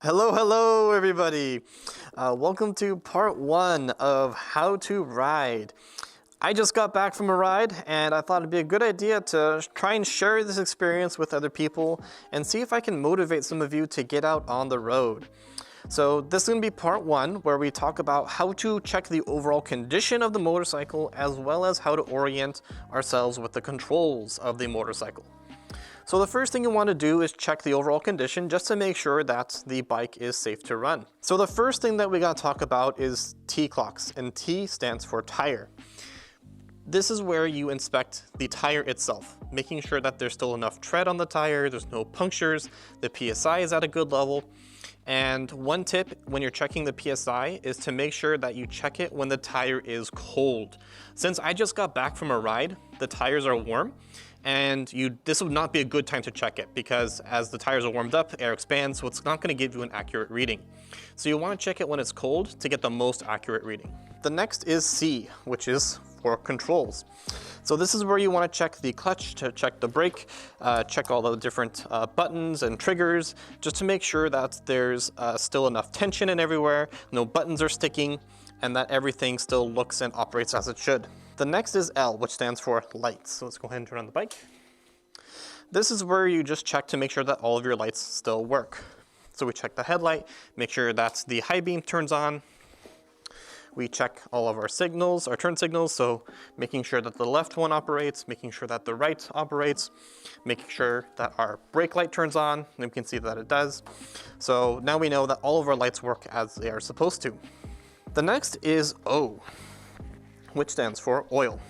Hello everybody. Welcome to part 1 of how to ride. I just got back from a ride and I thought it'd be a good idea to try and share this experience with other people and see if I can motivate some of you to get out on the road. So this is going to be part 1 where we talk about how to check the overall condition of the motorcycle as well as how to orient ourselves with the controls of the motorcycle. So the first thing you want to do is check the overall condition just to make sure that the bike is safe to run. So the first thing that we got to talk about is TCLOCks, and T stands for tire. This is where you inspect the tire itself, making sure that there's still enough tread on the tire, there's no punctures, the PSI is at a good level. And one tip when you're checking the PSI is to make sure that you check it when the tire is cold. Since I just got back from a ride, the tires are warm. And this would not be a good time to check it because as the tires are warmed up, air expands, so it's not going to give you an accurate reading. So you want to check it when it's cold to get the most accurate reading. The next is C, which is for controls. So this is where you want to check the clutch, to check the brake, check all the different buttons and triggers, just to make sure that there's still enough tension in everywhere, no buttons are sticking, and that everything still looks and operates as it should. The next is L, which stands for lights. So let's go ahead and turn on the bike. This is where you just check to make sure that all of your lights still work. So we check the headlight, make sure that the high beam turns on. We check all of our signals, our turn signals, so making sure that the left one operates, making sure that the right operates, making sure that our brake light turns on, and we can see that it does. So now we know that all of our lights work as they are supposed to. The next is O, which stands for oil.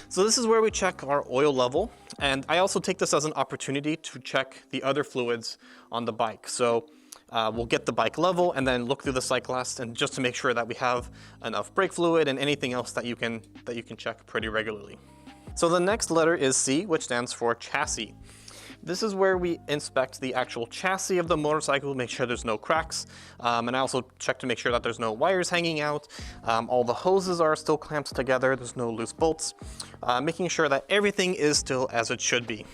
So this is where we check our oil level, and I also take this as an opportunity to check the other fluids on the bike. So we'll get the bike level and then look through the cyclist, and just to make sure that we have enough brake fluid and anything else that you can check pretty regularly. So the next letter is C, which stands for chassis. This is where we inspect the actual chassis of the motorcycle, make sure there's no cracks, and I also check to make sure that there's no wires hanging out, all the hoses are still clamped together, there's no loose bolts, making sure that everything is still as it should be.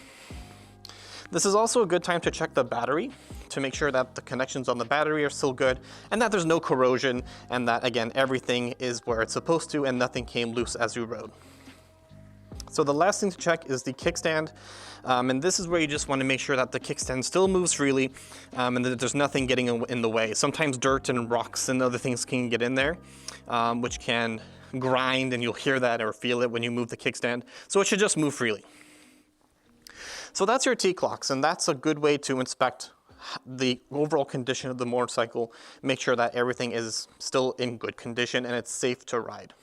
This is also a good time to check the battery, to make sure that the connections on the battery are still good, and that there's no corrosion, and that, again, everything is where it's supposed to and nothing came loose as you rode. So the last thing to check is the kickstand, and this is where you just want to make sure that the kickstand still moves freely and that there's nothing getting in the way. Sometimes dirt and rocks and other things can get in there, which can grind, and you'll hear that or feel it when you move the kickstand. So it should just move freely. So that's your TCLOCks, and that's a good way to inspect the overall condition of the motorcycle, make sure that everything is still in good condition and it's safe to ride.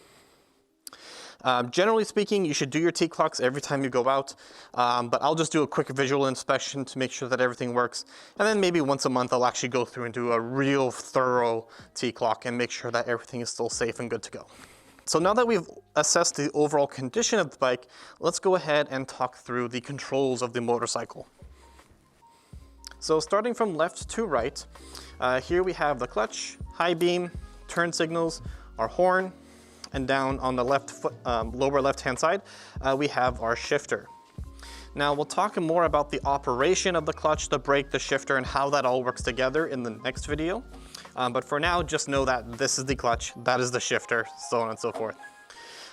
Generally speaking, you should do your TCLOCks every time you go out, but I'll just do a quick visual inspection to make sure that everything works. And then maybe once a month, I'll actually go through and do a real thorough TCLOCK and make sure that everything is still safe and good to go. So now that we've assessed the overall condition of the bike, let's go ahead and talk through the controls of the motorcycle. So starting from left to right, here we have the clutch, high beam, turn signals, our horn, and down on the lower left-hand side, we have our shifter. Now we'll talk more about the operation of the clutch, the brake, the shifter, and how that all works together in the next video. But for now, just know that this is the clutch, that is the shifter, so on and so forth.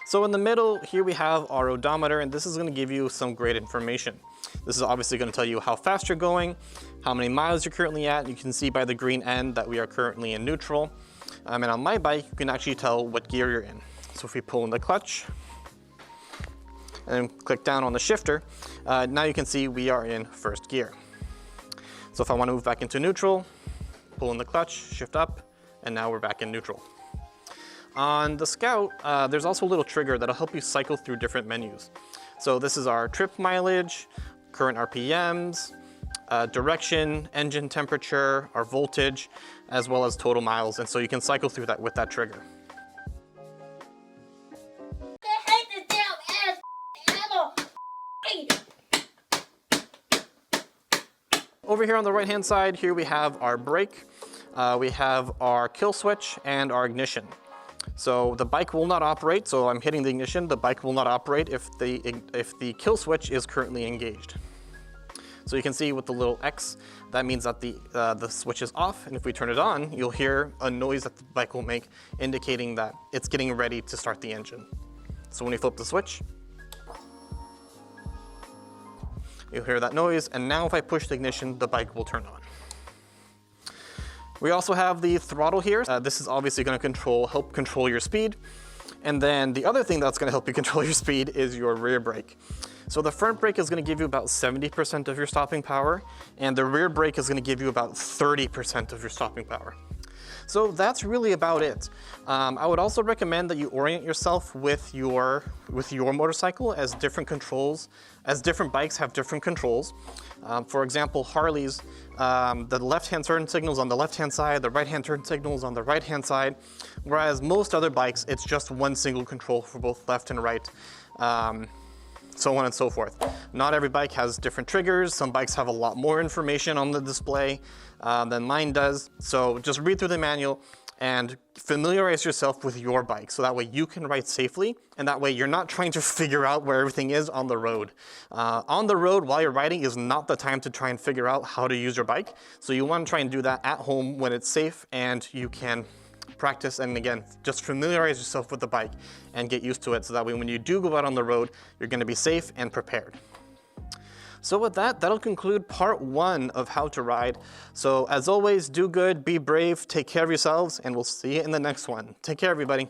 So in the middle, here we have our odometer, and this is going to give you some great information. This is obviously going to tell you how fast you're going, how many miles you're currently at. You can see by the green end that we are currently in neutral. And on my bike, you can actually tell what gear you're in. So if we pull in the clutch and then click down on the shifter, now you can see we are in first gear. So if I want to move back into neutral, pull in the clutch, shift up, and now we're back in neutral. On the Scout, there's also a little trigger that'll help you cycle through different menus. So this is our trip mileage, current RPMs, direction, engine temperature, our voltage, as well as total miles. And so you can cycle through that with that trigger. Over here on the right-hand side, here we have our brake, we have our kill switch, and our ignition. So the bike will not operate, so I'm hitting the ignition, the bike will not operate if the kill switch is currently engaged. So you can see with the little X, that means that the switch is off, and if we turn it on, you'll hear a noise that the bike will make, indicating that it's getting ready to start the engine. So when we flip the switch, you'll hear that noise, and now if I push the ignition, the bike will turn on. We also have the throttle here. This is obviously going to help control your speed. And then the other thing that's going to help you control your speed is your rear brake. So the front brake is going to give you about 70% of your stopping power, and the rear brake is going to give you about 30% of your stopping power. So that's really about it. I would also recommend that you orient yourself with your motorcycle, as different bikes have different controls. For example, Harley's, the left-hand turn signals on the left-hand side, the right-hand turn signals on the right-hand side, whereas most other bikes, it's just one single control for both left and right, so on and so forth. Not every bike has different triggers. Some bikes have a lot more information on the display than mine does. So just read through the manual and familiarize yourself with your bike, so that way you can ride safely, and that way you're not trying to figure out where everything is on the road. On the road while you're riding is not the time to try and figure out how to use your bike. So you want to try and do that at home when it's safe and you can practice, and again, just familiarize yourself with the bike and get used to it, so that way when you do go out on the road, you're going to be safe and prepared. So with that, that'll conclude part 1 of how to ride. So as always, do good, be brave, take care of yourselves, and we'll see you in the next one. Take care, everybody.